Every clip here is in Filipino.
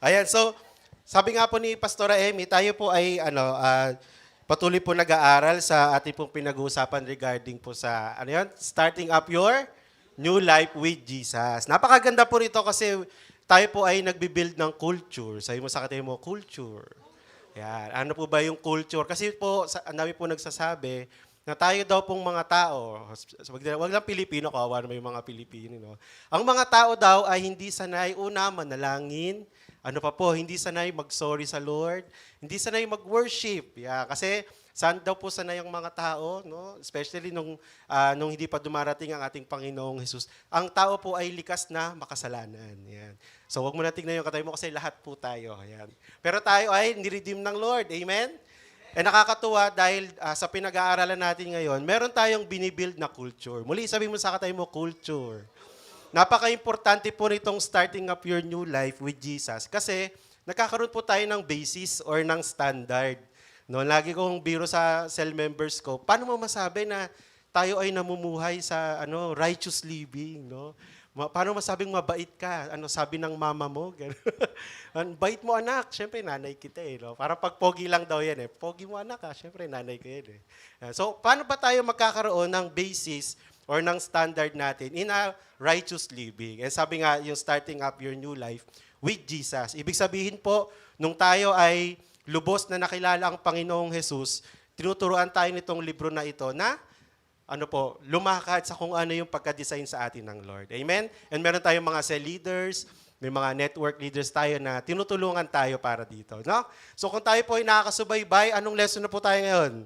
Ayan, so sabi nga po ni Pastora Emmy, tayo po ay patuloy po nag-aaral sa ating pong pinag-uusapan regarding po sa starting up your new life with Jesus. Napakaganda po nito kasi tayo po ay nagbi-build ng culture. Sabi mo sa katayo mo, culture. Yan. Ano po ba yung culture? Kasi po, ang dami po nagsasabi na tayo daw pong mga tao, wag lang Pilipino, kawawa naman yung mga Pilipino, no? Ang mga tao daw ay hindi sanay, una, manalangin, ano pa po, hindi sanay mag-sorry sa Lord, hindi sanay mag-worship. Yeah, kasi saan daw po sanay ang mga tao, no? Especially nung hindi pa dumarating ang ating Panginoong Jesus. Ang tao po ay likas na makasalanan. Yan. So wag mo na tingnan yung katabi mo kasi lahat po tayo. Yan. Pero tayo ay niredeem ng Lord. Amen? Nakakatuwa dahil sa pinag-aaralan natin ngayon, meron tayong binibuild na culture. Muli, sabi mo sa katabi mo, culture. Napaka-importante po nitong starting up your new life with Jesus kasi nagkakaroon po tayo ng basis or ng standard. No, lagi kong biro sa cell members ko, paano mo masabi na tayo ay namumuhay sa righteous living, no? Paano masabing mabait ka? Ano sabi ng mama mo? Ang bait mo anak, syempre nanay kita eh. No? Para pag pogi lang daw yan eh. Pogi mo anak ha, syempre nanay ko yan eh. So paano ba tayo magkakaroon ng basis or ng standard natin in a righteous living? And sabi nga, yung starting up your new life with Jesus. Ibig sabihin po, nung tayo ay lubos na nakilala ang Panginoong Jesus, tinuturuan tayo nitong libro na ito na lumakad sa kung ano yung pagka-design sa atin ng Lord. Amen? And meron tayong mga cell leaders, may mga network leaders tayo na tinutulungan tayo para dito. No? So kung tayo po ay nakakasubaybay, anong lesson na po tayo ngayon?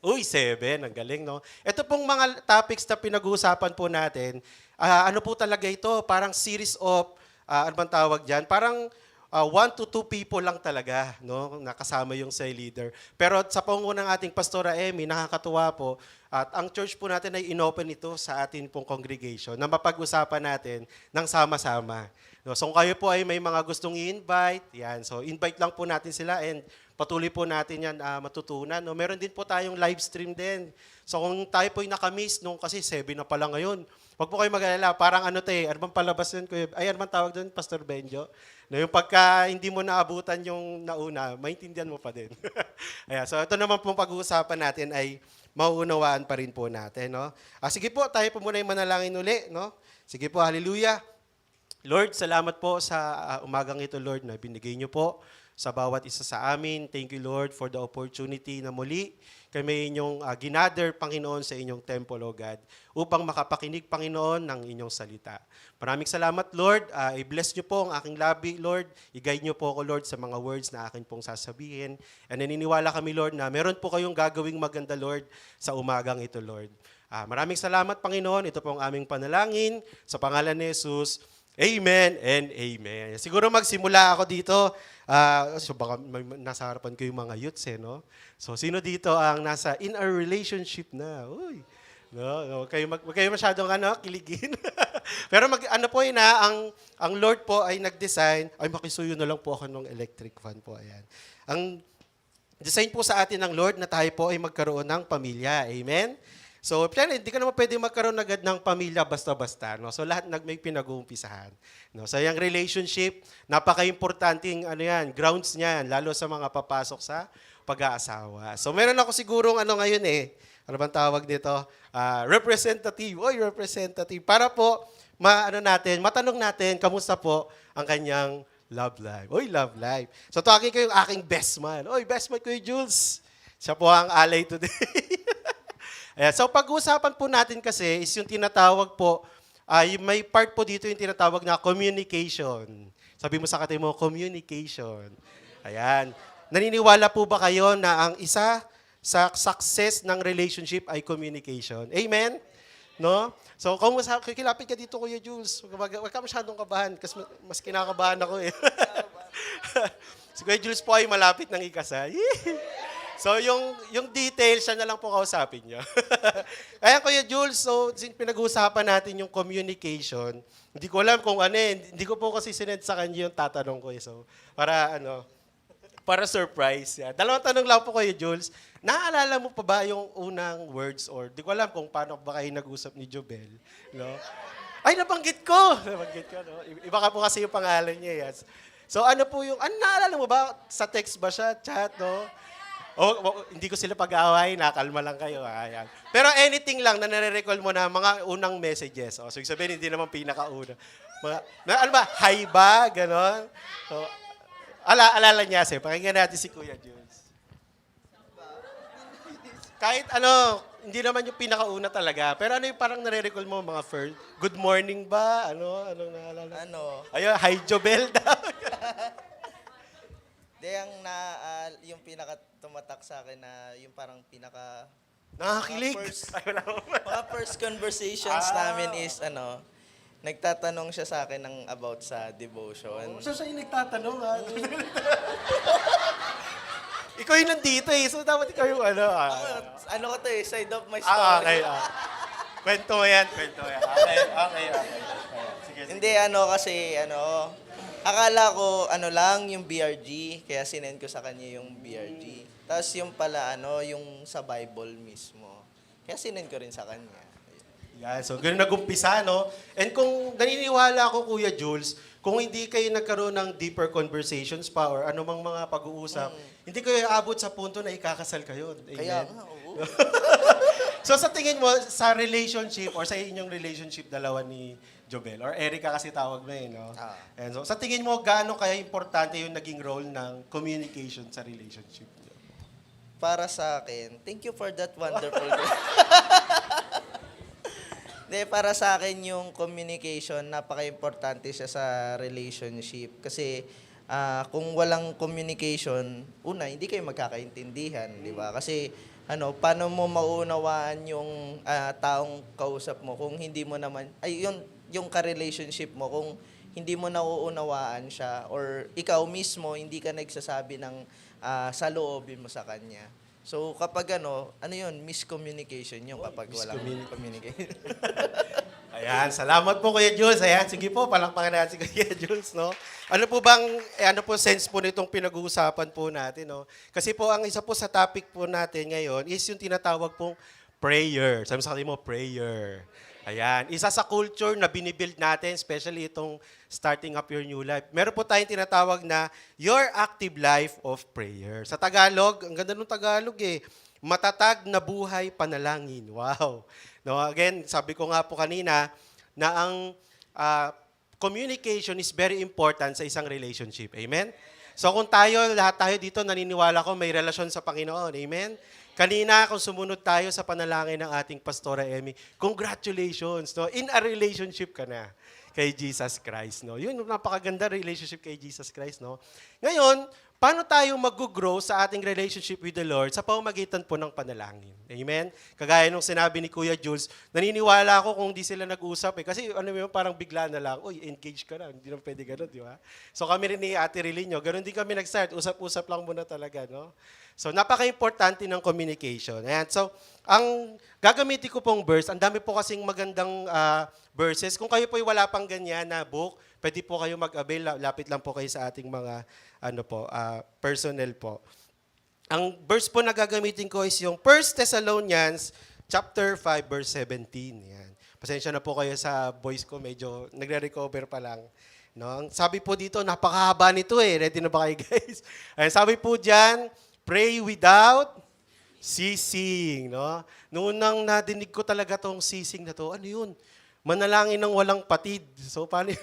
Uy, 7. Ang galing, no? Ito pong mga topics na pinag-uusapan po natin, ano po talaga ito? Parang series of, ano bang tawag dyan? Parang 1 to 2 people lang talaga, no? Nakasama yung cell leader. Pero sa pangungunan ng ating Pastora Emmy, nakakatuwa po, at ang church po natin ay inopen ito sa atin pong congregation na mapag-usapan natin ng sama-sama. No, so kung kayo po ay may mga gustong i-invite, yan. So invite lang po natin sila and patuloy po natin yan matutunan. No, meron din po tayong live stream din. So kung tayo po ay nakamiss, kasi 7 na pala ngayon, wag po kayo mag-alala. Parang ano bang palabas yun? Ay, ano bang tawag doon, Pastor Benjo? No, yung pagka hindi mo naabutan yung nauna, maintindihan mo pa din. Ayan, so ito naman pong pag-uusapan natin ay mauunawaan pa rin po natin. No? Sige po, tayo po muna yung manalangin uli. No? Sige po, hallelujah. Lord, salamat po sa umagang ito, Lord, na binigay niyo po sa bawat isa sa amin. Thank you, Lord, for the opportunity na muli kami inyong ginather, Panginoon, sa inyong temple, O God, upang makapakinig, Panginoon, ng inyong salita. Maraming salamat, Lord. I-bless niyo po ang aking labi, Lord. I-guide niyo po ako, Lord, sa mga words na akin pong sasabihin. And naniniwala kami, Lord, na meron po kayong gagawing maganda, Lord, sa umagang ito, Lord. Maraming salamat, Panginoon. Ito po ang aming panalangin. Sa pangalan ni Jesus, Amen and Amen. Siguro magsimula ako dito. So baka nasa harapan ko yung mga youths no? So sino dito ang nasa in a relationship na? Uy. No, wag kayo masyadong kiligin. Pero po yun ang Lord po ay nag-design, ay makisuyo na lang po ako ng electric fan po. Ayan. Ang design po sa atin ng Lord na tayo po ay magkaroon ng pamilya. Amen? So, hindi ka naman pwede magkaroon agad ng pamilya basta-basta. No? So, lahat may pinag-uumpisahan. No? So, yung relationship, napaka-importanting grounds niyan, lalo sa mga papasok sa pag-aasawa. So, meron ako sigurong ngayon ano bang tawag dito? Representative. Oy, representative. Para po, matanong natin, kamusta po ang kanyang love life. Oy, love life. So, tawagin ko yung aking best man. Oy, best man ko yung Jules. Siya po ang alay today. Ayan. So pag-uusapan po natin kasi is yung tinatawag po, may part po dito yung tinatawag na communication. Sabi mo sa katabi mo, communication. Ayan. Naniniwala po ba kayo na ang isa sa success ng relationship ay communication? Amen? No? So kung kikilapit ka dito, Kuya Jules, wag ka masyadong kabahan kasi mas kinakabahan ako eh. Si Kuya Jules po ay malapit ng ikasal. So, yung details, siya na lang po kausapin niyo. Kaya, Kuya Jules, so, pinag-uusapan natin yung communication. Hindi ko alam kung hindi ko po kasi sinend sa kanya yung tatanong ko. So, para surprise. Yeah. Dalawang tanong lang po, Kuya Jules. Naaalala mo pa ba yung unang words or di ko alam kung paano ba kayo nag-usap ni Jobel? No? Ay, nabanggit ko! Nabanggit ko, no? Iba ka po kasi yung pangalan niya. Yes. So ano po yung, naalala mo ba? Sa text ba siya? Chat, no? Hindi ko sila pag-aaway, nakalma lang kayo. Ayan. Pero anything lang na nare-recall mo na mga unang messages. So, sabihin, hindi naman pinakauna. Ano ba? Hi ba? Ganon. So, alala niya, pakinggan natin si Kuya Jules. Kahit ano, hindi naman yung pinakauna talaga. Pero ano yung parang nare-recall mo, mga first? Good morning ba? Anong naalala? Ayun, hi Jobel daw. Yung pinaka tumatak sa akin na yung parang pinaka Nakakilig. mga first conversations namin is nagtatanong siya sa akin about sa devotion. So siya yung nagtatanong, ha? Ikaw yung nandito eh. So dapat ikaw yung Ano ko to side of my story. Okay. Kwento mo yan. Okay. Sige. Hindi kasi akala ko lang yung BRG, kaya sinend ko sa kanya yung BRG. Tapos yung pala yung sa Bible mismo. Kaya sinend ko rin sa kanya. Yan, so ganun nag-umpisa, no? And kung naniniwala ako, Kuya Jules, kung hindi kayo nagkaroon ng deeper conversations pa or anumang mga pag-uusap, hindi kayo aabot sa punto na ikakasal kayo. Amen? Kaya nga, oo. So sa tingin mo, sa relationship or sa inyong relationship dalawa ni Jobel, or Erica kasi tawag mo no? And so sa tingin mo, gaano kaya importante yung naging role ng communication sa relationship niyo? Para sa akin, thank you for that wonderful para sa akin yung communication, napaka-importante siya sa relationship. Kasi kung walang communication, hindi kayo magkakaintindihan, di ba? Kasi paano mo maunawaan yung taong kausap mo kung hindi mo naman, yung ka-relationship mo, kung hindi mo nauunawaan siya or ikaw mismo, hindi ka nagsasabi ng saloobin mo sa kanya. So kapag miscommunication yung kapag walang communication. Ayan, salamat po Kuya Jules. Ayan, sige po, palakpakan natin si Kuya Jules, no? Ano po sense po nitong pinag-uusapan po natin, no? Kasi po, ang isa po sa topic po natin ngayon is yung tinatawag pong prayer. Sabi mo, prayer. Ayan, isa sa culture na binibuild natin, especially itong starting up your new life. Meron po tayong tinatawag na your active life of prayer. Sa Tagalog, ang ganda ng Tagalog matatag na buhay panalangin. Wow. No, again, sabi ko nga po kanina na ang communication is very important sa isang relationship. Amen? So kung lahat tayo dito naniniwala ko may relasyon sa Panginoon. Amen? Kanina, kung sumunod tayo sa panalangin ng ating Pastora Emmy, congratulations, no? In a relationship ka na kay Jesus Christ, no? Yun, napakaganda relationship kay Jesus Christ, no? Ngayon, paano tayo mag-grow sa ating relationship with the Lord sa pamamagitan po ng panalangin? Amen? Kagaya nung sinabi ni Kuya Jules, naniniwala ako kung di sila nag-usap Kasi parang bigla na lang, engage ka na. Hindi naman pwede ganun, di ba? So kami rin ni Ate Rilinho, ganun din kami nag-start. Usap-usap lang muna talaga, no? So napaka-importante ng communication. Ayan. So ang gagamitin ko pong verse, ang dami po kasing magandang verses. Kung kayo po wala pang ganyan na book, pwede po kayo mag-avail. Lapit lang po kayo sa ating mga personnel po. Ang verse po na gagamitin ko is yung 1 Thessalonians chapter 5 verse 17. Yan. Pasensya na po kayo sa voice ko, medyo nagre-recover pa lang. No? Sabi po dito, napakahaba nito Ready na ba kayo guys? Ayan, sabi po diyan, pray without ceasing. No? Noong nang nadinig ko talaga tong ceasing na to, ano yun? Manalangin ng walang patid. So, paano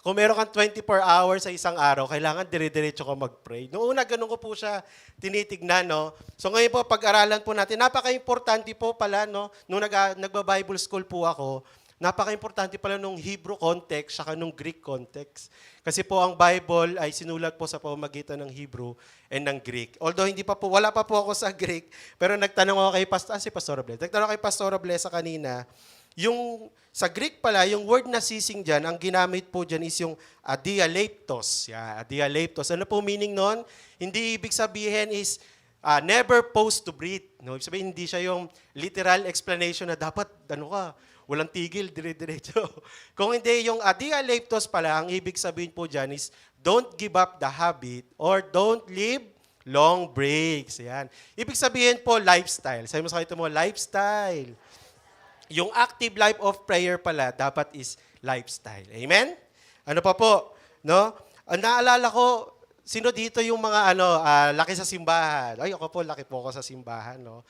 kung meron kang 24 hours sa isang araw, kailangan dire-diretso ka mag-pray. Noong una, ganun ko po siya tinitignan, no? So, ngayon po, pag-aralan po natin, napaka-importante po pala, no? Nung nagba-Bible school po ako, napaka-importante pala nung Hebrew context saka nung Greek context. Kasi po ang Bible ay sinulat po sa pamamagitan ng Hebrew and ng Greek. Although wala pa po ako sa Greek, pero nagtanong ako kay Pastor Bles. Nagtanong kay Pastor Bles kanina, yung sa Greek pala, yung word na ceasing dyan, ang ginamit po dyan is yung adialeptos. Adialeptos. Ano po meaning nun? Hindi ibig sabihin is never pause to breathe. No? Ibig sabihin, hindi siya yung literal explanation na dapat, walang tigil, dire-diretso. Kung hindi, yung adialeptos pala, ang ibig sabihin po dyan is don't give up the habit or don't live long breaks. Yan. Ibig sabihin po, lifestyle. Sabi mo sa ito mo, lifestyle. Yung active life of prayer pala, dapat is lifestyle. Amen? Ano pa po? No? Naalala ko, sino dito yung mga laki sa simbahan? Ay, ako po, laki po ako sa simbahan, no?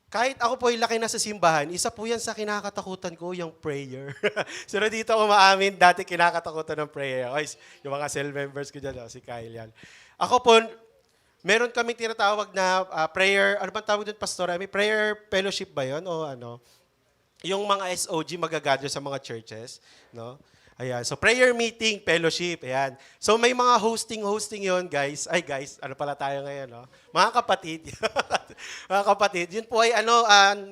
Kahit ako po yung laki na sa simbahan, isa po yan sa kinakatakutan ko, yung prayer. Sino dito ako maamin, dati kinakatakutan ng prayer. Ay, yung mga cell members ko dyan, si Kyle yan. Ako po, meron kaming tinatawag na prayer, ano bang tawag doon, Pastor? May prayer fellowship ba yun? O ano? Yung mga SOG magagather sa mga churches, no? Ayan. So, prayer meeting, fellowship, ayan. So, may mga hosting yon guys. Ay, guys, ano pala tayo ngayon, no? Mga kapatid. Mga kapatid, yun po ay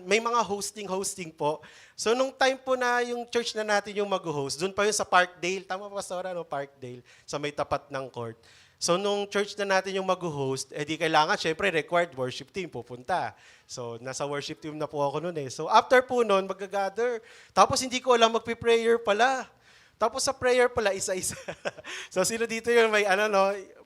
may mga hosting po. So, nung time po na yung church na natin yung mag-host, doon pa yun sa Parkdale. Tama pa, Pastor, Parkdale. Sa may tapat ng court. So, nung church na natin yung mag-host, di kailangan, syempre, required worship team pupunta. So, nasa worship team na po ako noon eh. So, after po noon, mag-gather. Tapos, hindi ko alam, magpi-prayer pala. Tapos sa prayer pala, isa-isa. So sino dito yung may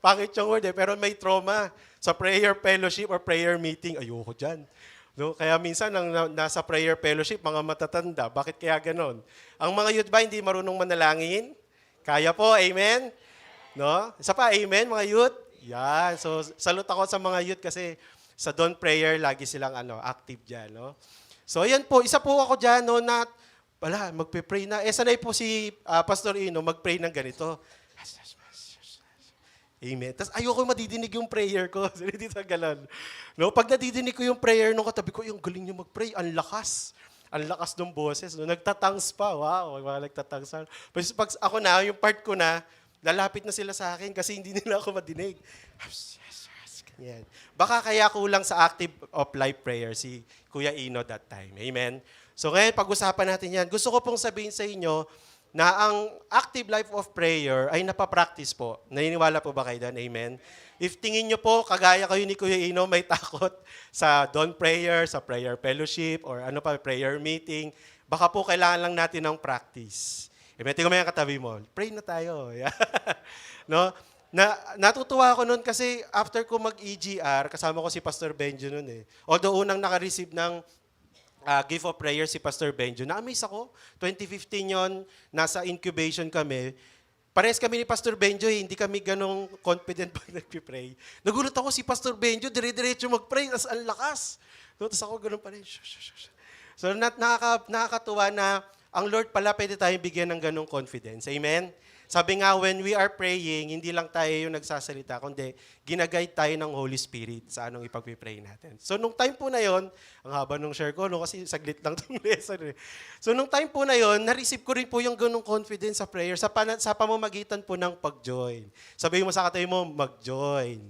pangit yung word pero may trauma sa prayer fellowship or prayer meeting. Ayoko dyan. No? Kaya minsan, nasa prayer fellowship, mga matatanda, bakit kaya ganon? Ang mga youth ba hindi marunong manalangin? Kaya po, amen? No? Isa pa, amen, mga youth? Yan. So salute ako sa mga youth kasi sa dawn prayer, lagi silang active dyan. No? So yan po, isa po ako dyan na magpe-pray na. Sanay po si Pastor Ino mag-pray ng ganito. Amen. Tapos ayoko madidinig yung prayer ko. Hindi sa galan. No, pag nadidinig ko yung prayer nung katabi ko, yung galing niyo mag-pray. Ang lakas. Ang lakas ng boses. No? Nagtatangs pa. Wow, mga nagtatangs. Pag ako na, yung part ko na, lalapit na sila sa akin kasi hindi nila ako madinig. Ganyan. Baka kaya kulang sa active of life prayer si Kuya Ino that time. Amen. So ngayon, pag-usapan natin yan. Gusto ko pong sabihin sa inyo na ang active life of prayer ay napapractice po. Naniniwala po ba kayo doon? Amen? If tingin nyo po, kagaya kayo ni Kuya Ino, may takot sa dawn prayer, sa prayer fellowship, or prayer meeting, baka po kailangan lang natin ng practice. Amen? Tingnan mo yung katabi mo. Pray na tayo. No? Natutuwa ako noon kasi after ko mag-EGR, kasama ko si Pastor Benjo noon eh. Although unang naka-receive ng gift of prayer si Pastor Benjo. Na-amaze ako. 2015 yon, nasa incubation kami. Pares kami ni Pastor Benjo, hindi kami ganong confident pag nag-pray. Nagulat ako si Pastor Benjo, dire-diretso mag-pray, tas ang lakas. Tapos ako ganon pa rin. So nakakatuwa na ang Lord pala pwede tayong bigyan ng ganong confidence. Amen? Sabi nga, when we are praying, hindi lang tayo yung nagsasalita, kundi ginaguide tayo ng Holy Spirit sa anong ipag-pray natin. So, nung time po na yon, ang haba nung share ko, kasi saglit lang itong lesson. So, nung time po na yon, na-receive ko rin po yung ganong confidence sa prayer sa pamamagitan po ng pag-join. Sabihin mo sa katabi mo, mag-join.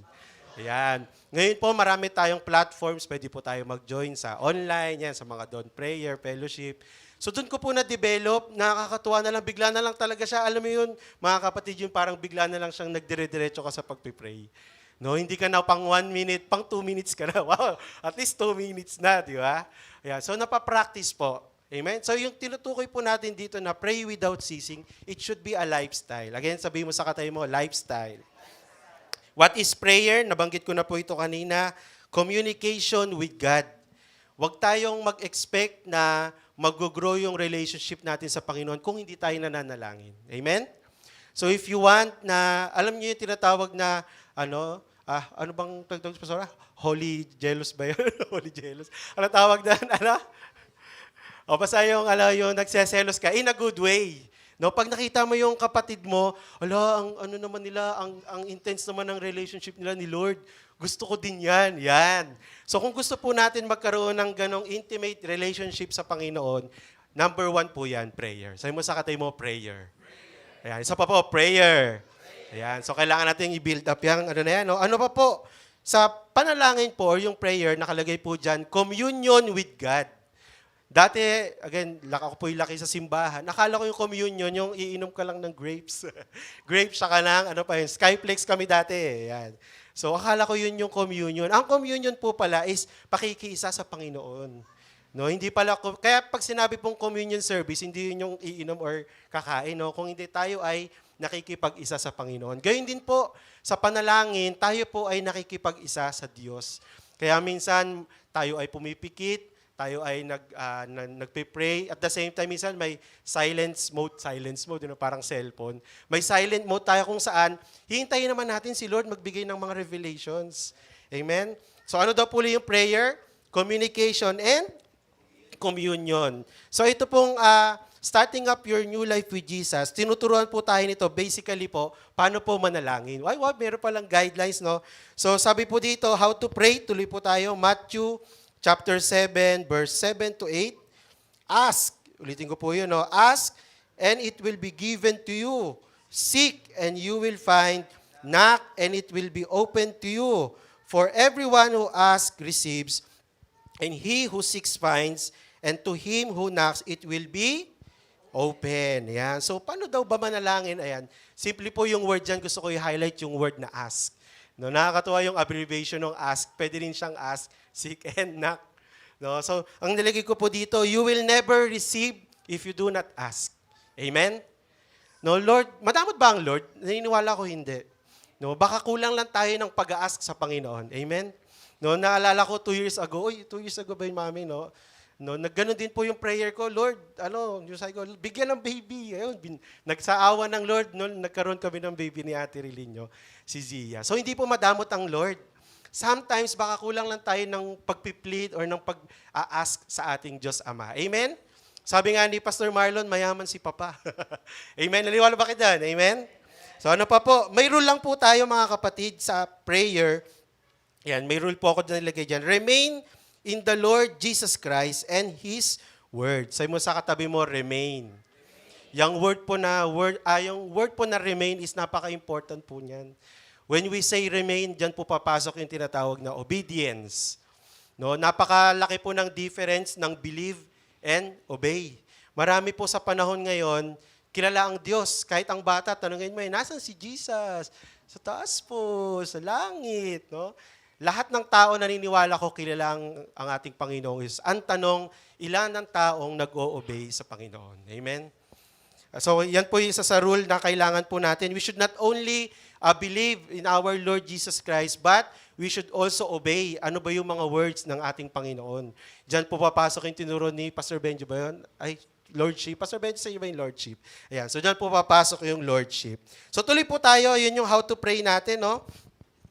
Ayan. Ngayon po, marami tayong platforms, pwede po tayo mag-join sa online, yan, sa mga dawn prayer, fellowship. So doon ko po na-develop, nakakatuwa na lang, bigla na lang talaga siya. Alam mo yun, mga kapatid, yung parang bigla na lang siyang nagdire-diretso ka sa pagpipray. No, hindi ka na pang 1 minute, pang 2 minutes ka na. Wow, at least 2 minutes na, di ba? Yeah, so napapractice po. Amen? So yung tinutukoy po natin dito na pray without ceasing, it should be a lifestyle. Again, sabihin mo sa katabi mo, lifestyle. What is prayer? Nabanggit ko na po ito kanina. Communication with God. Huwag tayong mag-expect na mag-grow yung relationship natin sa Panginoon kung hindi tayo nananalangin. Amen? So if you want na, alam niyo yung tinatawag na, ano bang tagtawag sa pastora? Holy jealous ba yun? Holy jealous. Ano tawag na? O basta yung nagseselos ka in a good way. No, pag nakita mo yung kapatid mo, ang intense naman ng relationship nila ni Lord. Gusto ko din yan. Yan. So kung gusto po natin magkaroon ng ganong intimate relationship sa Panginoon, number 1 po yan, prayer. Sabi mo sa katabi mo, prayer. Ayan. Isa pa po, prayer. Ayan. So kailangan natin i-build up yan. No? Ano pa po? Sa panalangin po, or yung prayer, nakalagay po dyan, communion with God. Dati, again, ako po yung laki sa simbahan. Nakala ko yung communion, yung iinom ka lang ng grapes. Grapes, saka lang, Skyflex kami dati. Yan. So, akala ko yun yung communion. Ang communion po pala is pakikiisa sa Panginoon. No, hindi pala, kaya pag sinabi pong communion service, hindi yun yung iinom or kakain. No? Kung hindi tayo ay nakikipag-isa sa Panginoon. Gayun din po, sa panalangin, tayo po ay nakikipag-isa sa Diyos. Kaya minsan, tayo ay pumipikit, tayo ay nagpe-pray. At the same time, minsan may silence mode, parang cellphone. May silent mode tayo kung saan, hihintayin naman natin si Lord magbigay ng mga revelations. Amen? So ano daw po yung prayer? Communication and communion. So ito pong starting up your new life with Jesus, tinuturuan po tayo nito, basically po, paano po manalangin. Meron palang guidelines, no? So sabi po dito, how to pray, tuloy po tayo, Matthew chapter 7, verse 7 to 8. Ask, ulitin ko po yun, no? Ask, and it will be given to you. Seek, and you will find. Knock, and it will be open to you. For everyone who asks receives, and he who seeks finds, and to him who knocks, it will be open. Yan. So, paano daw ba manalangin? Ayan. Simple po yung word dyan. Gusto ko i-highlight yung word na ask. No, nakakatuwa yung abbreviation ng ask. Pwede rin siyang ask, seek, and knock. No? So, ang nilagay ko po dito, you will never receive if you do not ask. Amen? No, Lord, madamot ba ang Lord? Naniniwala ko hindi. No, baka kulang lang tayo ng pag-ask sa Panginoon. Amen? No, naalala ko 2 years ago, 2 years ago ba yung mami, no? No, nagganon din po yung prayer ko, Lord, yung sabi ko, bigyan ng baby. Ayun, nagsaawa ng Lord, no, nagkaroon kami ng baby ni Ate Rilinyo, si Zia. So, hindi po madamot ang Lord. Sometimes, baka kulang lang tayo ng pagpiplead or ng pag-ask sa ating Diyos Ama. Amen? Sabi nga ni Pastor Marlon, mayaman si Papa. Amen? Naniwala ba kayo dyan? Amen? So, ano pa po? May rule lang po tayo, mga kapatid, sa prayer. Yan, may rule po ako na nilagay dyan. Remain in the Lord Jesus Christ and His Word. Sabi mo sa katabi mo, remain. Yung word po na remain is napaka-important po niyan. When we say remain, dyan po papasok yung tinatawag na obedience. No, napakalaki po ng difference ng believe and obey. Marami po sa panahon ngayon, kilala ang Diyos. Kahit ang bata, tanongin mo, nasan si Jesus? Sa taas po, sa langit. No? Lahat ng tao naniniwala ko kilala ang ating Panginoong Jesus. Ang tanong, ilan ang taong nag-o-obey sa Panginoon? Amen? So, yan po yung isa sa rule na kailangan po natin. We should not only believe in our Lord Jesus Christ, but we should also obey. Ano ba yung mga words ng ating Panginoon? Diyan po papasok yung tinuro ni Pastor Benjo ba yun? Lordship. Pastor Benjo, sa iyo ba yung Lordship? Ayan. So, diyan po papasok yung Lordship. So, tuloy po tayo. Yun yung how to pray natin, no?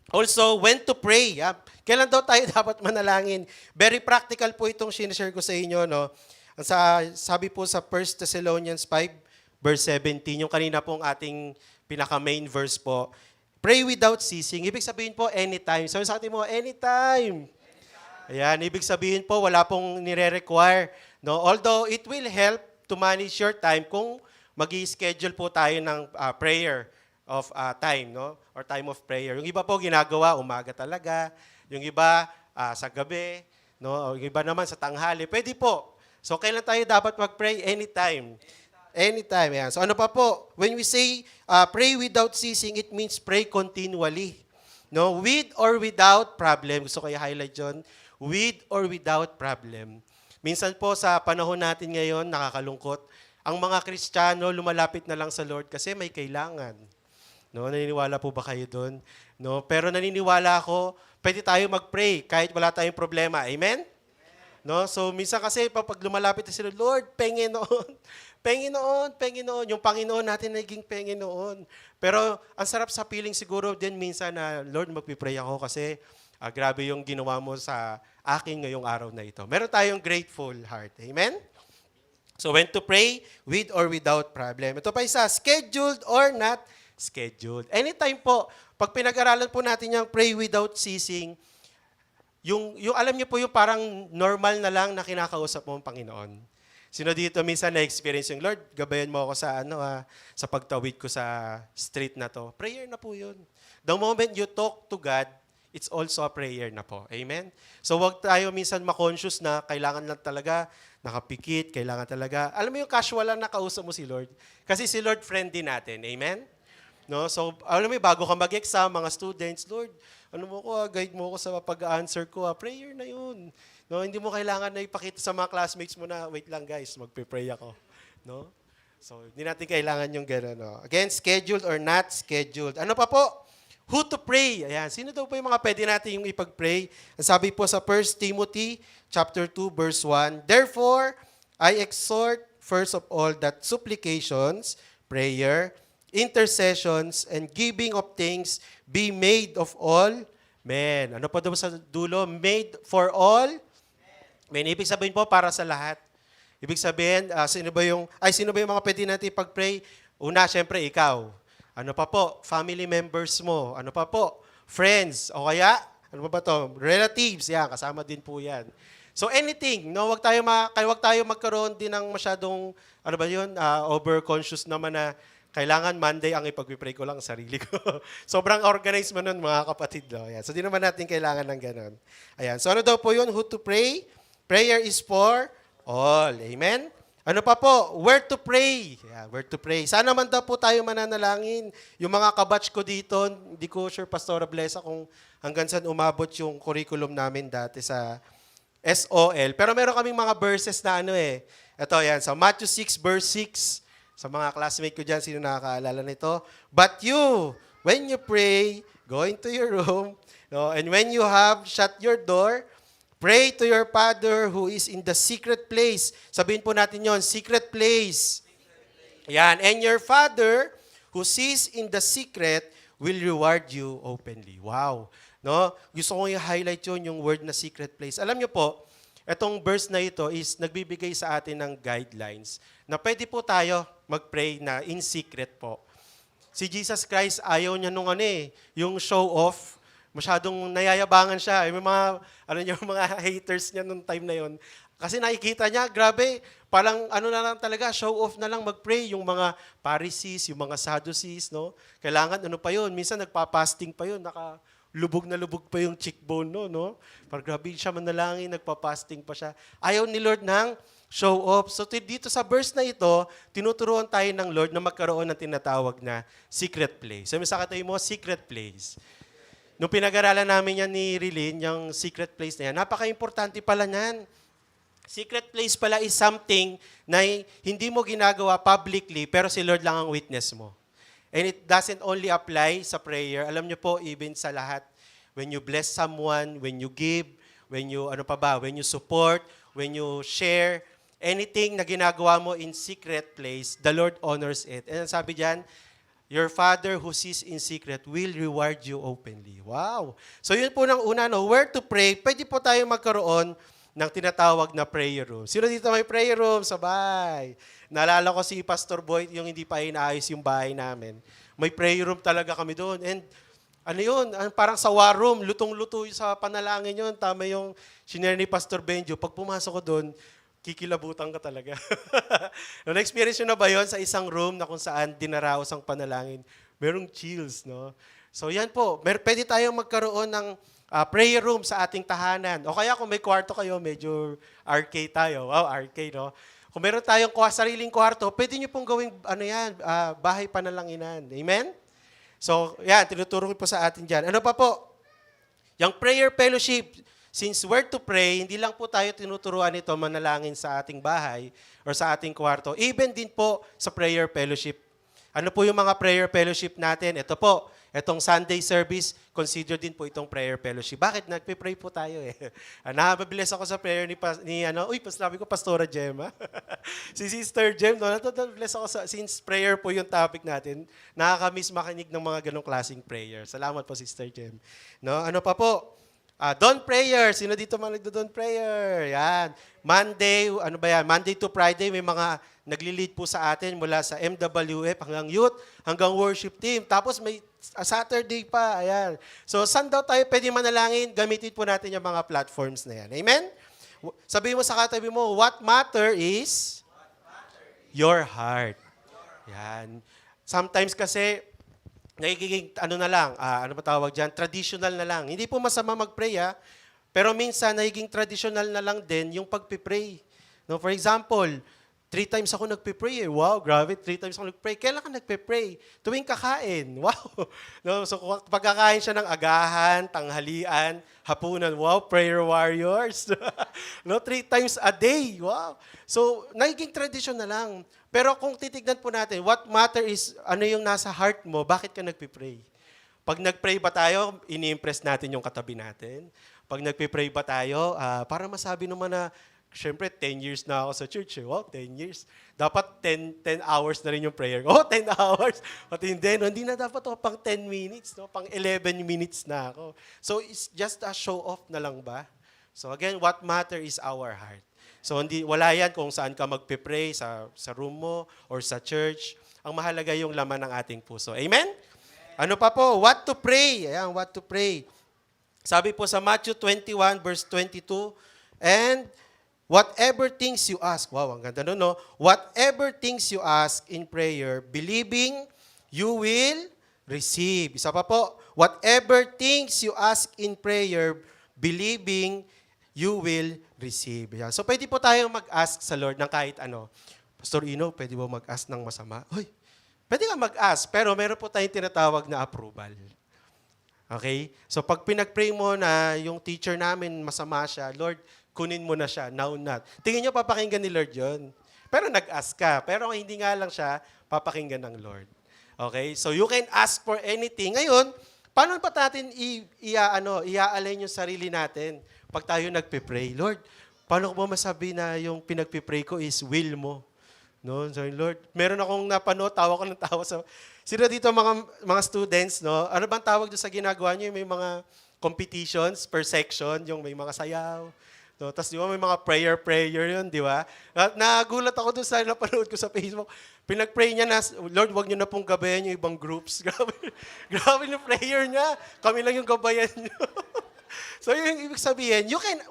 Also, when to pray. Kailan daw tayo dapat manalangin? Very practical po itong sinishare ko sa inyo. No? Sabi po sa 1 Thessalonians 5, verse 17, yung kanina pong ating pinaka-main verse po, pray without ceasing. Ibig sabihin po, anytime. Sabi sa atin mo, anytime. Ayan, ibig sabihin po, wala pong nire-require. No? Although, it will help to manage your time kung mag-i-schedule po tayo ng prayer of time, no? Or time of prayer. Yung iba po ginagawa umaga talaga, yung iba sa gabi, no? Yung iba naman sa tanghali. Pwede po. So kailan tayo dapat mag-pray? Anytime. Anytime. Yan. So ano pa po? When we say pray without ceasing, it means pray continually. No? With or without problem. Gusto ko i-highlight yun. With or without problem. Minsan po sa panahon natin ngayon, nakakalungkot, ang mga Kristiyano lumalapit na lang sa Lord kasi may kailangan. No, naniniwala po ba kayo doon? No, pero naniniwala ako, pwede tayo mag-pray kahit wala tayong problema. Amen? No, so minsan kasi pag lumalapit na sila, Lord, Panginoon, Panginoon, Panginoon, yung Panginoon natin naging Panginoon. Pero ang sarap sa feeling siguro din minsan na, Lord, magpipray ako kasi grabe yung ginawa mo sa akin ngayong araw na ito. Meron tayong grateful heart. Amen? So when to pray, with or without problem. Ito pa isa, scheduled or not scheduled. Anytime po, pag pinag-aralan po natin yung pray without ceasing, yung alam niyo po yung parang normal na lang na kinakausap mo ang Panginoon. Sino dito minsan na-experience yung, Lord, gabayan mo ako sa sa pagtawid ko sa street na to. Prayer na po yun. The moment you talk to God, it's also a prayer na po. Amen? So wag tayo minsan ma-conscious na kailangan lang talaga nakapikit, kailangan talaga. Alam mo yung casual lang nakausap mo si Lord. Kasi si Lord friend din natin. Amen? No? So, alam mo, bago ka mag-exam, mga students, Lord, ano mo ko, guide mo ko sa pag-answer ko. Prayer na yun. No? Hindi mo kailangan na ipakita sa mga classmates mo na, wait lang guys, magpe-pray ako. No? So, hindi natin kailangan yung gano'n. No? Again, scheduled or not scheduled. Ano pa po? who to pray. Ayan, sino daw po yung mga pwede natin yung ipag-pray? Ang sabi po sa 1 Timothy chapter 2 verse 1, "Therefore, I exhort first of all that supplications, prayer, intercessions, and giving of thanks be made of all men." Ano pa daw sa dulo? Made for all men. Ibig sabihin po para sa lahat. Ibig sabihin, sino ba yung mga pwede natin ipag-pray? Una, syempre, ikaw. Ano pa po? Family members mo. Ano pa po? Friends. O kaya, ano ba to? Relatives. Yan, kasama din po yan. So anything, no, wag tayo magkaroon din ng masyadong over-conscious naman na kailangan Monday ang ipag-pray ko lang sarili ko. Sobrang organized mo nun, mga kapatid. No? Ayan. So di naman natin kailangan ng ganon. Ayan. So ano daw po yun? Who to pray? Prayer is for all. Amen? Ano pa po? Where to pray. Yeah, where to pray. Sana man daw po tayo mananalangin. Yung mga kabatch ko dito, hindi ko sure, Pastora Blessa, kung hanggang saan umabot yung curriculum namin dati sa SOL. Pero meron kaming mga verses na Ito, yan. Sa Matthew 6, verse 6. Sa mga classmate ko dyan, sino nakakaalala nito? "But you, when you pray, go into your room, no, and when you have shut your door, pray to your Father who is in the secret place." Sabihin po natin yon, secret place. Yan. "And your Father who sees in the secret will reward you openly." Wow. No? Gusto ko i-highlight yun, yung word na secret place. Alam niyo po, itong verse na ito is nagbibigay sa atin ng guidelines na pwede po tayo mag-pray na in secret po. Si Jesus Christ, ayaw niya yung show off. Masyadong nayayabangan siya. May mga haters niya nung time na yon. Kasi nakikita niya, grabe, parang na lang talaga, show off na lang mag-pray. Yung mga Pharisees, yung mga Sadducees, no? Kailangan, pa yun? Minsan nagpa-fasting pa yun, lubog na lubog pa yung cheekbone, no? Parang grabe siya manalangin, nagpa-fasting pa siya. Ayaw ni Lord ng show off. So dito sa verse na ito, tinuturuan tayo ng Lord na magkaroon ng tinatawag na secret place. Sabi sa katay mo, secret place. Nung pinag-aralan namin yan ni Rilin, yung secret place na yan, napaka-importante pala niyan. Secret place pala is something na hindi mo ginagawa publicly, pero si Lord lang ang witness mo. And it doesn't only apply sa prayer. Alam niyo po, even sa lahat. When you bless someone, when you give, when you support, when you share, anything na ginagawa mo in secret place, the Lord honors it. And sabi diyan, your Father who sees in secret will reward you openly. Wow! So yun po ng una, where to pray, pwede po tayo magkaroon ng tinatawag na prayer room. Sino dito may prayer room? Sabay! Naalala ko si Pastor Boyd, yung hindi pa inaayos yung bahay namin. May prayer room talaga kami doon. And parang sa war room, lutong-luto sa panalangin yun. Tama yung shinare ni Pastor Benjo. Pag pumasok ko doon, kikilabutan ka talaga. Na-experience nyo na ba yun sa isang room na kung saan dinaraos ang panalangin? Merong chills, no? So yan po, pwede tayong magkaroon ng prayer room sa ating tahanan. O kaya kung may kwarto kayo, medyo arcade tayo. Wow, arcade, no? Kung meron tayong sariling kwarto, pwede nyo pong gawing bahay panalanginan. Amen? So, yan, tinuturo ko po sa atin dyan. Ano pa po? Yung prayer fellowship, since where to pray, hindi lang po tayo tinuturuan ito manalangin sa ating bahay or sa ating kwarto. Even din po sa prayer fellowship. Ano po yung mga prayer fellowship natin? Ito po, itong Sunday service, consider din po itong prayer fellowship. Bakit? Nagpe-pray po tayo eh. Nakababilis ako sa prayer sabi ko, Pastora Gemma. Si Sister Gem, bless ako since prayer po yung topic natin, nakakamiss makinig ng mga ganong klaseng prayer. Salamat po, Sister Gem. No, ano pa po? Dawn prayer. Sino dito mga nagdo-dawn prayer? Yan. Monday to Friday, may mga nagli-lead po sa atin mula sa MWF hanggang youth, hanggang worship team. Tapos may Saturday pa. Ayan. So, saan daw tayo pwede manalangin? Gamitin po natin yung mga platforms na yan. Amen? Sabihin mo sa katabi mo, what matter is your heart. Yan. Sometimes kasi, nagiging traditional na lang. Hindi po masama mag-pray, pero minsan nagiging traditional na lang din yung pagpipray. No, for example, 3 times ako nagpipray eh. Wow, grabe, 3 times ako nagpray. Kailan ka nagpipray? Tuwing kakain. Wow. No, so pagkakain siya ng agahan, tanghalian, hapunan. Wow, prayer warriors. No, 3 times a day. Wow. So, nagiging tradition na lang. Pero kung titignan po natin, what matter is ano yung nasa heart mo, bakit ka nagpipray? Pag nag-pray ba tayo, ini-impress natin yung katabi natin. Pag nagpe-pray ba tayo, para masabi naman na, syempre, 10 years na ako sa church. Eh. Wow, 10 years. Dapat 10 hours na rin yung prayer. Oh, 10 hours. At hindi, no, hindi na dapat ako pang 10 minutes. No? Pang 11 minutes na ako. So, it's just a show off na lang ba? So again, what matter is our heart. So wala yan kung saan ka magpe-pray, sa room mo or sa church. Ang mahalaga yung laman ng ating puso. Amen? Ano pa po? What to pray. Ayan, what to pray. Sabi po sa Matthew 21 verse 22, and whatever things you ask, wow, ang ganda nun, no? Whatever things you ask in prayer, believing, you will receive. Isa pa po, whatever things you ask in prayer, believing, you will receive. Yan. So, pwede po tayong mag-ask sa Lord ng kahit ano. Pastor Ino, pwede mo mag-ask ng masama? Hoy, pwede nga mag-ask, pero meron po tayong tinatawag na approval. Okay? So, pag pinag-pray mo na yung teacher namin masama siya, Lord, kunin mo na siya, now not. Tingin nyo, papakinggan ni Lord yun. Pero nag-ask ka. Pero hindi nga lang siya, papakinggan ng Lord. Okay? So, you can ask for anything. Ngayon, paano pa natin i-align yung sarili natin pag tayo nagpe-pray? Lord, paano ko ba masabi na yung pinagpe-pray ko is will mo? No? So, Lord, meron akong napanood, tawa ko ng tawa sa... Sino dito mga students, no? Ano bang tawag doon sa ginagawa niyo? May mga competitions per section, yung may mga sayaw. No? Tapos di ba may mga prayer yun, di ba? Nagulat ako doon sa napanood ko sa Facebook. Pinag-pray niya na, Lord, wag niyo na pong gabayan yung ibang groups. Grabe yung prayer niya. Kami lang yung gabayan niyo. So yung ibig sabihin, you can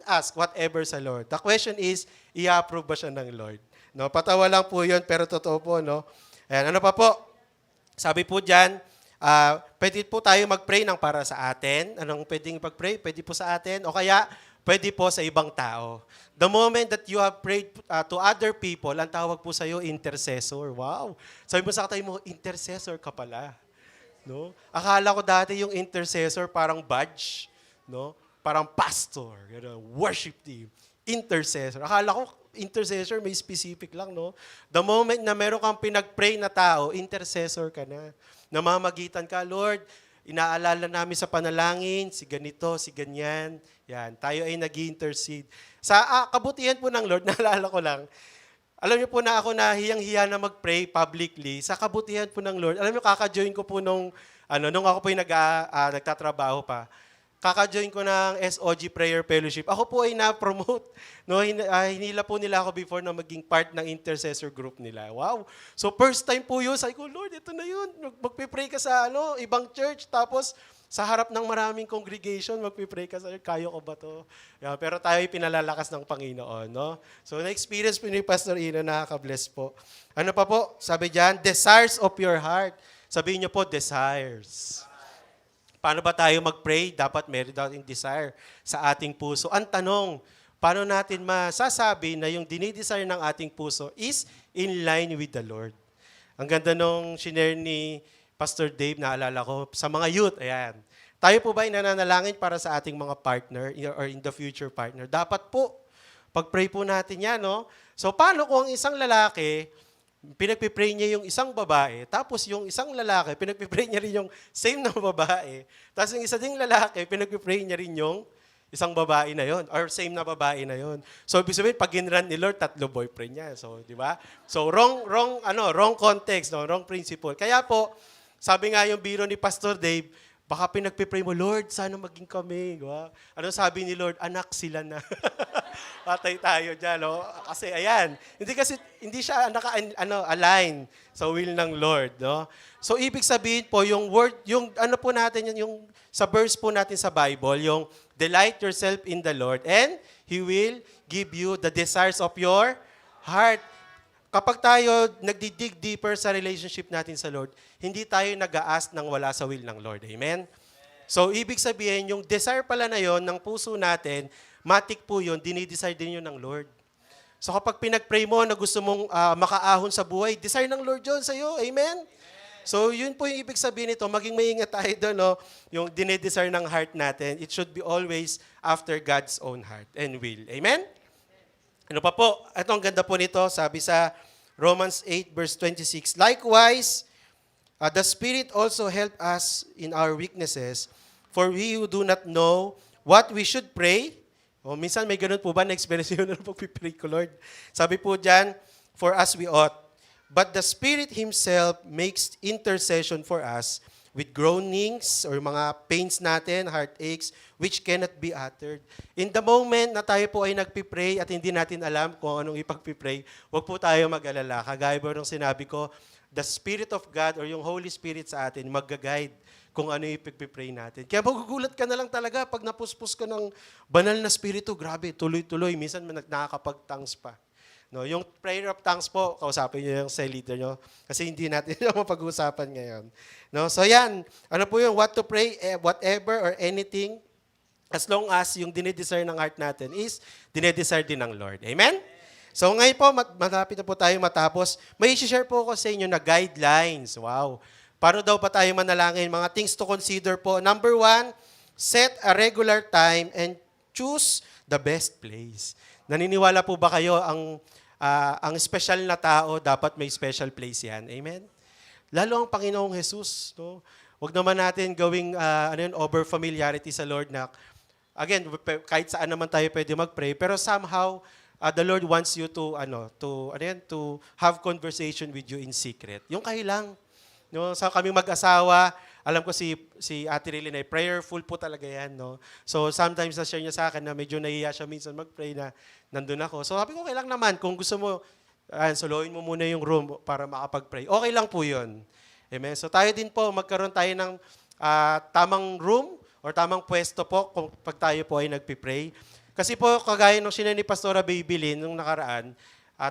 ask whatever sa Lord. The question is, i-approve ba siya ng Lord? No, patawa lang po 'yun, pero totoo po, no. Ayan, ano pa po? Sabi po diyan, pwede po tayo mag-pray ng para sa atin. Anong pwedeng pag-pray? Pwede po sa atin o kaya pwede po sa ibang tao. The moment that you have prayed to other people, ang tawag po sa iyo intercessor. Wow. Sabi mo sa katabi mo, intercessor ka pala. No? Akala ko dati yung intercessor parang badge, no? Parang pastor, worship team, intercessor. Akala ko intercessor may specific lang, no? The moment na meron kang pinag-pray na tao, intercessor ka na. Namamagitan ka, Lord, inaalala namin sa panalangin, si ganito, si ganyan. Yan, tayo ay nag-intercede. Sa kabutihan po ng Lord, naalala ko lang, alam niyo po na ako na hiyang-hiya na mag-pray publicly. Sa kabutihan po ng Lord, alam niyo, kaka-join ko po nung ako po yung nagtatrabaho pa. Kaka-join ko ng SOG Prayer Fellowship. Ako po ay na-promote. No, hinila po nila ako before na maging part ng intercessor group nila. Wow. So first time po yun, sabi ko, Lord, ito na yun. Magpipray ka sa ibang church, tapos sa harap ng maraming congregation, magpipray ka sa kaya ko ba to? Yeah, pero tayo ay pinalalakas ng Panginoon. No? So na-experience po ni Pastor Ino, nakaka-bless po. Ano pa po? Sabi diyan, desires of your heart. Sabihin niyo po, desires. Paano ba tayo mag-pray? Dapat meron dating desire sa ating puso. Ang tanong, paano natin masasabi na yung dinidesire ng ating puso is in line with the Lord? Ang ganda nung shinare ni Pastor Dave, naalala ko, sa mga youth, ayan. Tayo po ba ay nananalangin para sa ating mga partner or in the future partner? Dapat po. Pag-pray po natin yan, no? So, paano kung isang lalaki, pinagpipray niya yung isang babae, tapos yung isang lalaki, pinagpipray niya rin yung same na babae, tapos yung isa ding lalaki, pinagpipray niya rin yung isang babae na yon or same na babae na yon. So, ibig sabihin, pag ginran ni Lord, 3 boyfriend niya. So, di ba? So, wrong context, no? Wrong principle. Kaya po, sabi nga yung biro ni Pastor Dave, baka pinagpipray mo, Lord, sana maging kami. Diba? Ano sabi ni Lord? Anak sila na. Patay tayo dyan, no? Kasi ayan, hindi siya align sa will ng Lord, no? So ibig sabihin po yung word, yung ano po natin yung sa verse po natin sa Bible, yung delight yourself in the Lord and He will give you the desires of your heart. Kapag tayo nagdidig deeper sa relationship natin sa Lord, hindi tayo nag-a-ask ng wala sa will ng Lord. Amen? So, ibig sabihin, yung desire pala na yon ng puso natin, matik po yun, dinidesire din yun ng Lord. So, kapag pinag-pray mo na gusto mong makaahon sa buhay, desire ng Lord yun sa'yo. Amen? So, yun po yung ibig sabihin nito. Maging maingat tayo doon, no? Yung dinidesire ng heart natin, it should be always after God's own heart and will. Amen? Ano pa po? Ito ang ganda po nito, sabi sa Romans 8 verse 26. Likewise, The Spirit also help us in our weaknesses, for we who do not know what we should pray. O, minsan may ganun po ba na-experience yun na pag-pray ko, Lord? Sabi po dyan, for us we ought. But the Spirit Himself makes intercession for us with groanings or mga pains natin, heartaches, which cannot be uttered. In the moment na tayo po ay nagpipray at hindi natin alam kung anong ipagpipray, huwag po tayo mag-alala. Kagaya po ng sinabi ko, the Spirit of God or yung Holy Spirit sa atin mag-guide kung ano yung ipagpipray natin. Kaya magugulat ka na lang talaga pag napuspos ka ng banal na Spirito, grabe, tuloy-tuloy. Minsan nakakapag-tongues pa. No, yung prayer of tongues po, kausapin niyo yung cell leader niyo kasi hindi natin yung mapag-uusapan ngayon. No, so yan, ano po yung what to pray, whatever or anything, as long as yung dinidesire ng heart natin is dinidesire din ng Lord. Amen? So ngayon po, malapit na po tayo matapos. May i-share po ako sa inyo na guidelines. Wow. Paano daw pa tayo manalangin? Mga things to consider po. Number 1, set a regular time and choose the best place. Naniniwala po ba kayo ang special na tao, dapat may special place yan. Amen? Lalo ang Panginoong Jesus. No? Huwag naman natin gawing over familiarity sa Lord na, again, kahit saan naman tayo pwede mag-pray, pero somehow, the Lord wants you to have conversation with you in secret. Yung kayo lang. No? Sa kaming mag-asawa, alam ko si Ate Rilin ay prayerful po talaga yan. No? So sometimes na-share niya sa akin na medyo nahiya siya minsan mag-pray na nandun ako. So sabi ko, okay lang naman. Kung gusto mo, soloin mo muna yung room para makapag-pray. Okay lang po yun. Amen? So tayo din po, magkaroon tayo ng tamang room or tamang pwesto po kung pag tayo po ay nagpipray. Kasi po, kagaya nung sinay ni Pastora Babylin nung nakaraan,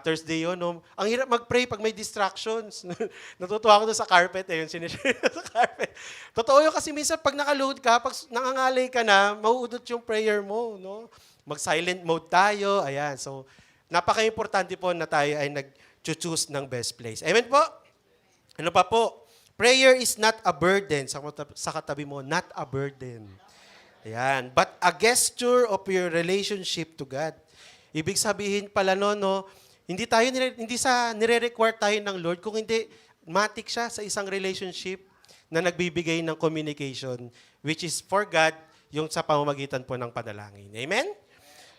Thursday yun, no? Ang hirap mag-pray pag may distractions. Natutuwa ako doon sa carpet, yung sinishare sa carpet. Totoo yun kasi minsan pag naka-load ka, pag nangangalay ka na, mauudot yung prayer mo. No? Mag-silent mode tayo. Ayan. So, napaka-importante po na tayo ay nag-choose ng best place. Amen po? Ano pa po? Prayer is not a burden. Sa katabi mo, not a burden. Ayan. But a gesture of your relationship to God. Ibig sabihin pala no, hindi nire-require tayo ng Lord kung hindi matik siya sa isang relationship na nagbibigay ng communication, which is for God, yung sa pamamagitan po ng panalangin. Amen?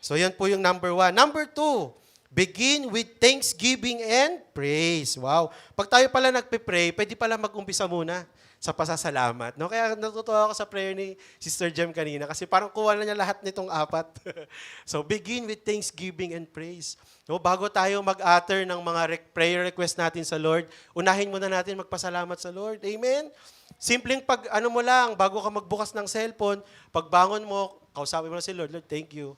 So yan po yung number 1. Number 2, begin with thanksgiving and praise. Wow. Pag tayo pala nagpe-pray, pwede pala mag-umpisa muna sa pasasalamat. No? Kaya natutuwa ako sa prayer ni Sister Jem kanina kasi parang kuha na niya lahat nitong 4. So begin with thanksgiving and praise. No, bago tayo mag-utter ng mga prayer request natin sa Lord, unahin muna natin magpasalamat sa Lord. Amen? Simpleng mo lang, bago ka magbukas ng cellphone, pagbangon mo, kausapin mo na si Lord, Lord, thank you.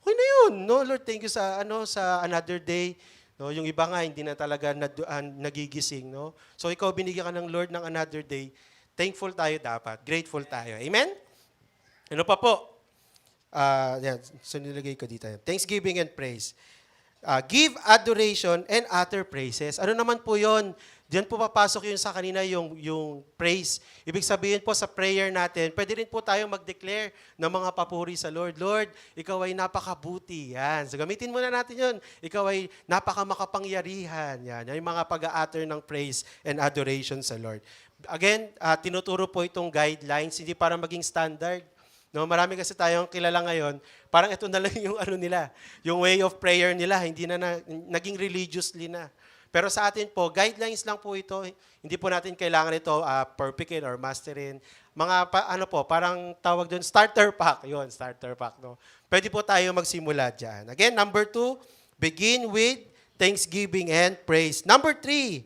Okay na yun. No, Lord, thank you sa another day. No, yung iba nga hindi na talaga nagigising, no? So ikaw binigyan ka ng Lord ng another day. Thankful tayo dapat. Grateful tayo. Amen? Ano pa po? Yan, so nilagay ko dito. Thanksgiving and praise. Give adoration and utter praises. Ano naman po 'yon? Diyan po papasok yun sa kanina yung praise. Ibig sabihin po sa prayer natin, pwede rin po tayo mag-declare ng mga papuri sa Lord. Lord, ikaw ay napakabuti. Yan. So gamitin muna natin yun. Ikaw ay napakamakapangyarihan. Yan. Yan yung mga pag-a-utter ng praise and adoration sa Lord. Again, tinuturo po itong guidelines, hindi para maging standard. No, marami kasi tayong kilala ngayon, parang ito na lang yung nila, yung way of prayer nila, hindi na naging religiously na. Pero sa atin po, guidelines lang po ito. Hindi po natin kailangan ito perfectin or masterin. Mga parang tawag doon, starter pack. Yun, starter pack. No? Pwede po tayo magsimula dyan. Again, number 2, begin with thanksgiving and praise. Number 3,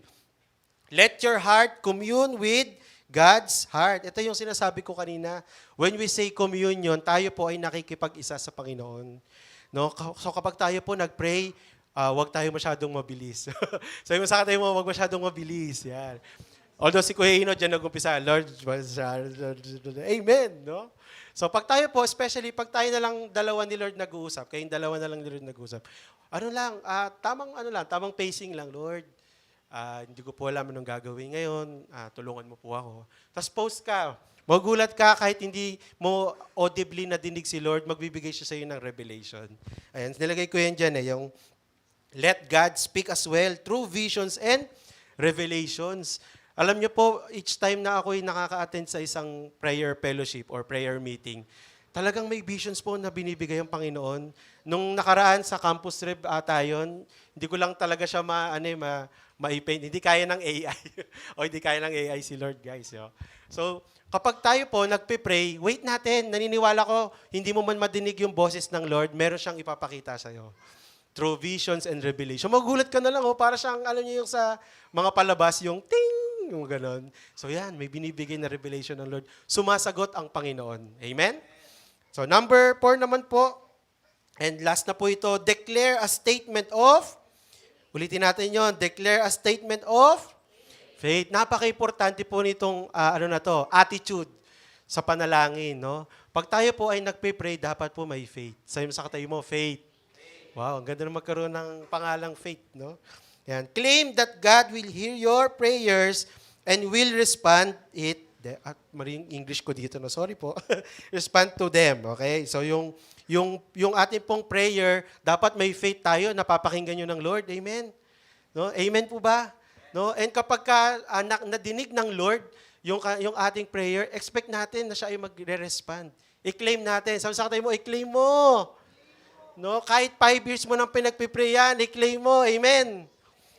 let your heart commune with God's heart. Ito yung sinasabi ko kanina. When we say communion, tayo po ay nakikipag-isa sa Panginoon. No? So kapag tayo po nag-pray, wag tayo masyadong mabilis. Sabi mo sa katayo mo, wag masyadong mabilis. Yan. Although si Kuya Hino dyan nag-umpisa, Lord, Amen. No? So pag tayo po, especially pag tayo na lang dalawa ni Lord nag-uusap, kayong dalawa na lang ni Lord nag-uusap, tamang pacing lang, Lord. Hindi ko po alam anong gagawin ngayon, tulungan mo po ako. Tapos post ka, magulat ka kahit hindi mo audibly nadinig si Lord, magbibigay siya sa iyo ng revelation. Ayan, nilagay ko yan dyan yung let God speak as well through visions and revelations. Alam niyo po, each time na ako'y nakaka-attend sa isang prayer fellowship or prayer meeting, talagang may visions po na binibigay ang Panginoon. Nung nakaraan sa campus trip ata yun, hindi ko lang talaga siya ma-paint. Hindi kaya ng AI. O hindi kaya ng AI si Lord, guys. Yo. So, kapag tayo po nagpe-pray, wait natin. Naniniwala ko, hindi mo man madinig yung boses ng Lord, meron siyang ipapakita sa'yo through visions and revelation. Magulat ka na lang, para siyang, alam niyo yung sa mga palabas, yung ting, yung ganon. So yan, may binibigay na revelation ng Lord. Sumasagot ang Panginoon. Amen? So number 4 naman po, and last na po ito, declare a statement of, ulitin natin yon, declare a statement of faith. Napaka-importante po nitong, attitude sa panalangin. No? Pag tayo po ay nagpe-pray, dapat po may faith. Sabi mo sa katayo mo, faith. Wow, ang ganda na magkaroon ng pangalang faith, no? Yan. Claim that God will hear your prayers and will respond it. At maring English ko dito, no? Sorry po. Respond to them, okay? So yung ating pong prayer, dapat may faith tayo, napapakinggan nyo ng Lord. Amen? No? Amen po ba? No? And kapag nadinig ng Lord yung ating prayer, expect natin na siya ay magre-respond. I-claim natin. Sabi sa tayo mo, i-claim mo. No, kahit 5 years mo nang pinagpipray yan, i-claim mo. Amen.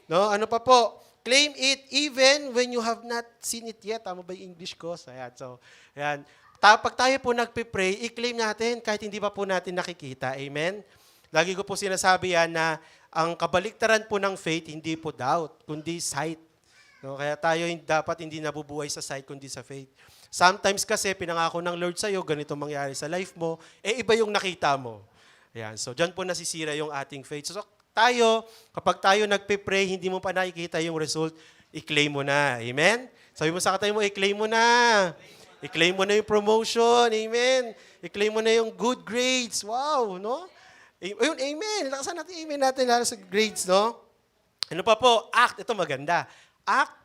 No, ano pa po? Claim it even when you have not seen it yet. Tama ba yung English ko? So, ayan. Pag tayo po nagpipray, i-claim natin kahit hindi pa po natin nakikita. Amen. Lagi ko po sinasabi yan na ang kabaliktaran po ng faith, hindi po doubt, kundi sight. No, kaya tayo dapat hindi nabubuhay sa sight, kundi sa faith. Sometimes kasi pinangako ng Lord sa'yo, ganito mangyari sa life mo, iba yung nakita mo. Ayan. So, dyan po nasisira yung ating faith. So, tayo, kapag tayo nagpe-pray, hindi mo pa nakikita yung result, i-claim mo na. Amen? Sabi mo sa katayo mo, i-claim mo na. I-claim mo na yung promotion. Amen? I-claim mo na yung good grades. Wow, no? Ayun, amen. Lakasan natin, amen natin lalo sa grades, no? Ano pa po? Act. Ito maganda. Act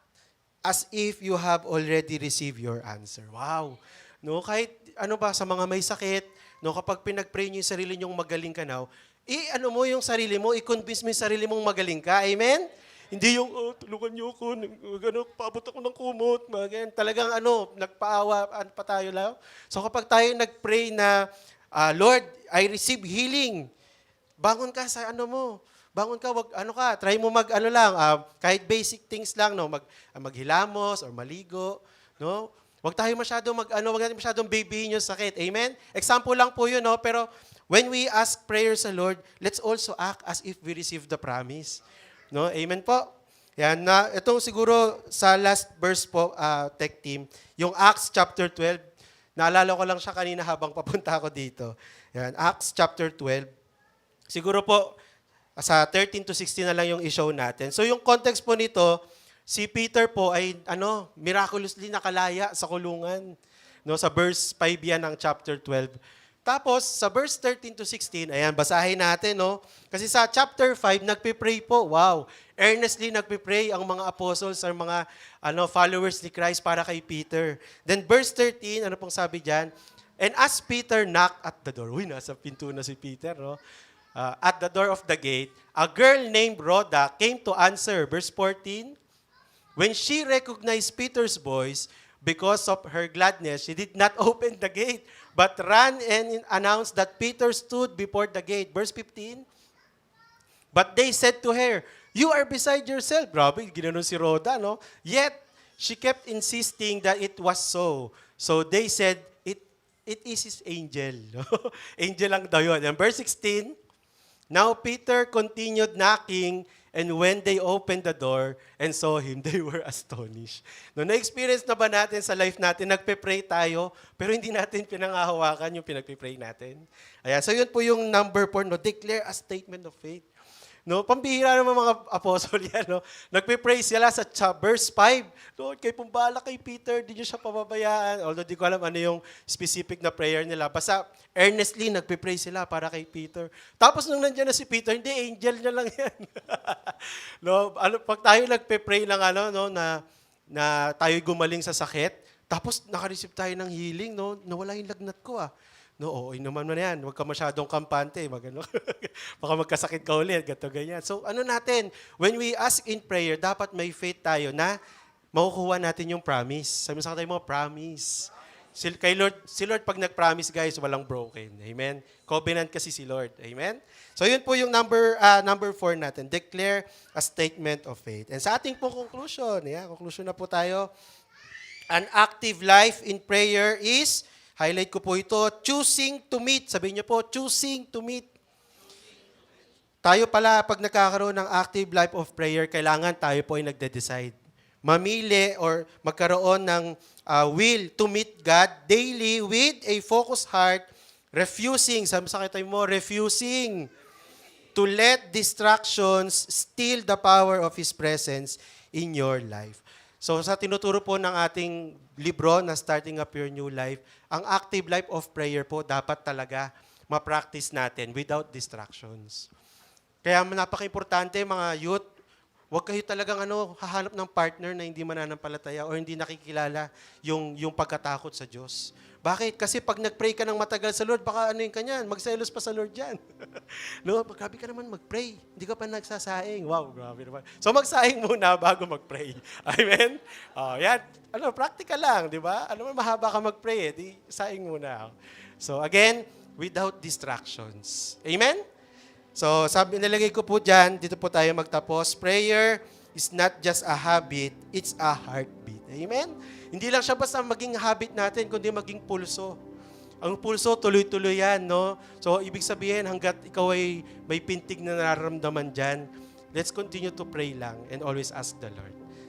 as if you have already received your answer. Wow. No, kahit ano ba, sa mga may sakit, no, kapag pinag-pray niyo yung sarili niyong magaling ka now, i-ano mo yung sarili mo, i-convince mo yung sarili mong magaling ka. Amen? Hindi yung, tulungan niyo ako, paabot ako ng kumot. Talagang nagpaawa pa tayo lang. So kapag tayo nag-pray na, Lord, I receive healing. Bangon ka sa bangon ka, try mo kahit basic things lang, no, maghilamos or maligo, no? Wag natin masyadong babyhin yung sakit. Amen? Example lang po yun, no? Pero when we ask prayers sa Lord, let's also act as if we receive the promise. No? Amen po? Yan, itong siguro sa last verse po, tech team, yung Acts chapter 12, naalala ko lang siya kanina habang papunta ako dito. Yan, Acts chapter 12. Siguro po, sa 13 to 16 na lang yung i-show natin. So yung context po nito, si Peter po ay miraculously nakalaya sa kulungan. No, sa verse 5 yan ng chapter 12. Tapos sa verse 13 to 16, ayan, basahin natin, no? Kasi sa chapter 5 nagpe-pray po. Wow. Earnestly nagpe-pray ang mga apostles, ang mga followers ni Christ para kay Peter. Then verse 13, ano pong sabi diyan? And as Peter knocked at the door. Uy, nasa pinto na si Peter, no? At the door of the gate, a girl named Rhoda came to answer. Verse 14, when she recognized Peter's voice, because of her gladness, she did not open the gate, but ran and announced that Peter stood before the gate. Verse 15, but they said to her, you are beside yourself. Grabe, ginanon si Rhoda, no? Yet, she kept insisting that it was so. So they said, it is his angel. Angel lang daw yun. And verse 16, now Peter continued knocking, and when they opened the door and saw him, they were astonished. No, na-experience na ba natin sa life natin, nagpe-pray tayo, pero hindi natin pinangahawakan yung pinagpe-pray natin? Ayan, so yun po yung number 4, no? Declare a statement of faith. No, pambihira naman mga apostol yan, no? Nagpe-pray sila sa verse 5. Lord, kayo pong bahala kay Peter, di nyo siya pababayaan. Although di ko alam ano yung specific na prayer nila. Basta earnestly nagpe-pray sila para kay Peter. Tapos nung nandiyan na si Peter, hindi, angel niya lang yan. No, pag tayo nagpe-pray lang na tayo gumaling sa sakit, tapos naka-receive tayo ng healing, no? Nawala yung lagnat ko No, oo, naman mo na yan. Huwag ka masyadong kampante. Baka magkasakit ka ulit. Ganyan. So, natin? When we ask in prayer, dapat may faith tayo na makukuha natin yung promise. Sabi sa tayo mo, promise. Si Lord pag nag-promise, guys, walang broken. Amen? Covenant kasi si Lord. Amen? So yun po yung number 4 natin. Declare a statement of faith. And sa ating pong conclusion, conclusion na po tayo. An active life in prayer is, highlight ko po ito, choosing to meet. Sabihin niyo po, choosing to meet. Tayo pala, pag nagkakaroon ng active life of prayer, kailangan tayo po ay nagde-decide. Mamili or magkaroon ng will to meet God daily with a focused heart, refusing, sabi sa kita mo, refusing to let distractions steal the power of His presence in your life. So sa tinuturo po ng ating libro na Starting Up Your New Life, ang active life of prayer po dapat talaga ma-practice natin without distractions. Kaya napaka-importante mga youth, huwag kayo talagang hahanap ng partner na hindi mananampalataya o hindi nakikilala yung pagkatakot sa Diyos. Bakit? Kasi pag nag-pray ka ng matagal sa Lord, baka yung kanyan, magselos pa sa Lord yan. No, grabe ka naman mag-pray. Hindi ka pa nagsasaing. Wow, grabe naman. So magsaing muna bago mag-pray. Amen? Yan. Practical lang, di ba? Mahaba ka mag-pray, di saing muna. So again, without distractions. Amen? So nilagay ko po dyan, dito po tayo magtapos. Prayer is not just a habit, it's a heartbeat. Amen? Hindi lang siya basta maging habit natin, kundi maging pulso. Ang pulso, tuloy-tuloy yan, no? So, ibig sabihin, hanggat ikaw ay may pintig na nararamdaman dyan, let's continue to pray lang and always ask the Lord.